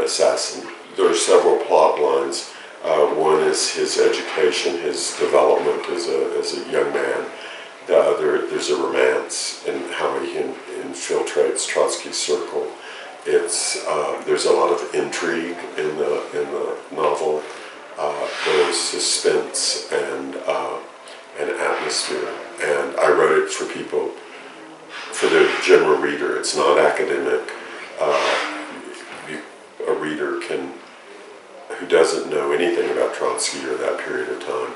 assassin. There are several plot lines. One is his education, his development as a young man. The other, there's a romance and how he infiltrates Trotsky's circle. There's a lot of intrigue in the novel. There's suspense and atmosphere. And I wrote it for people, for the general reader. It's not academic. A reader who doesn't know anything about Trotsky or that period of time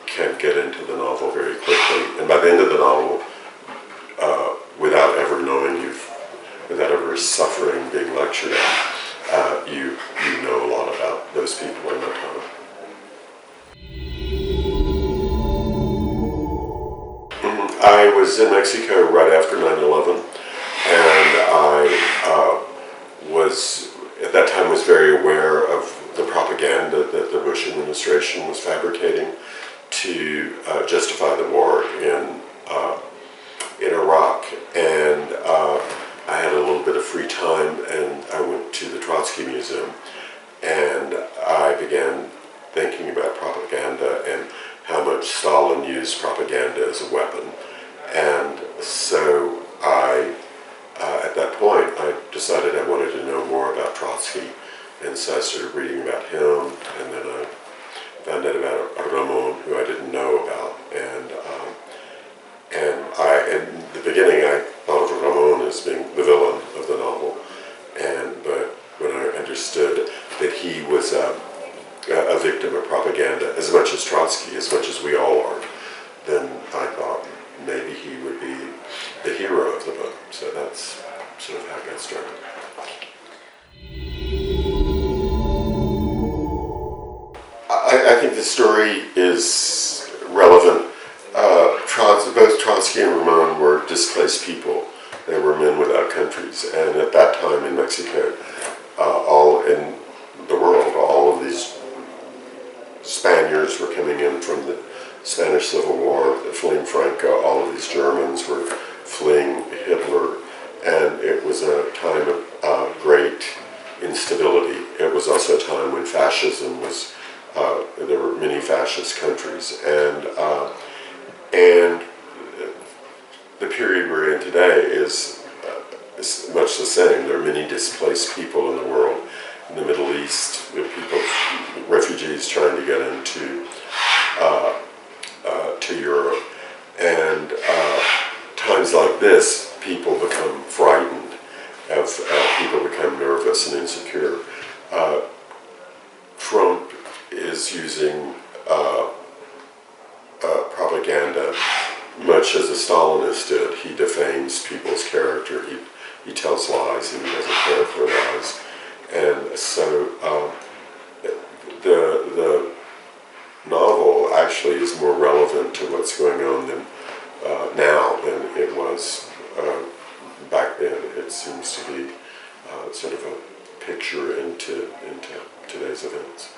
can get into the novel very quickly. And by the end of the novel, without ever knowing without ever suffering being lectured at, you know a lot about those people in that time. I was in Mexico right after 9/11, and I at that time was very aware of the propaganda that the Bush administration was fabricating to justify the war in Iraq. And I had a little bit of free time, and I went to the Trotsky Museum, and I began thinking about propaganda and how much Stalin used propaganda as a weapon. And so at that point, I decided I wanted to know more about Trotsky, and so I started reading about him, and then I found out about Ramón, who I didn't know about, and in the beginning I thought of Ramón as being the villain of the novel, but when I understood that he was a victim of propaganda, as much as Trotsky, as much as we all are, then I thought maybe he would be the hero of the book. So that's sort of how I got started. I think the story is relevant. Both Trotsky and Ramón were displaced people. They were men without countries, and at that time in Mexico, all in the world, all of these Spaniards were coming in from the Spanish Civil War, fleeing Franco. All of these Germans were fleeing Hitler, and it was a time of great instability. It was also a time when fascism was, there were many fascist countries, and the period we're in today is much the same. There are many displaced people in the world. In the Middle East, there are people, refugees trying to get into to Europe, and times like this, people become frightened, people become nervous and insecure. Trump is using propaganda much as a Stalinist did. He defames people's character, he tells lies, and he doesn't care for lies. And so the novel actually is more relevant to what's going on now than it was back then. It seems to be sort of a picture into today's events.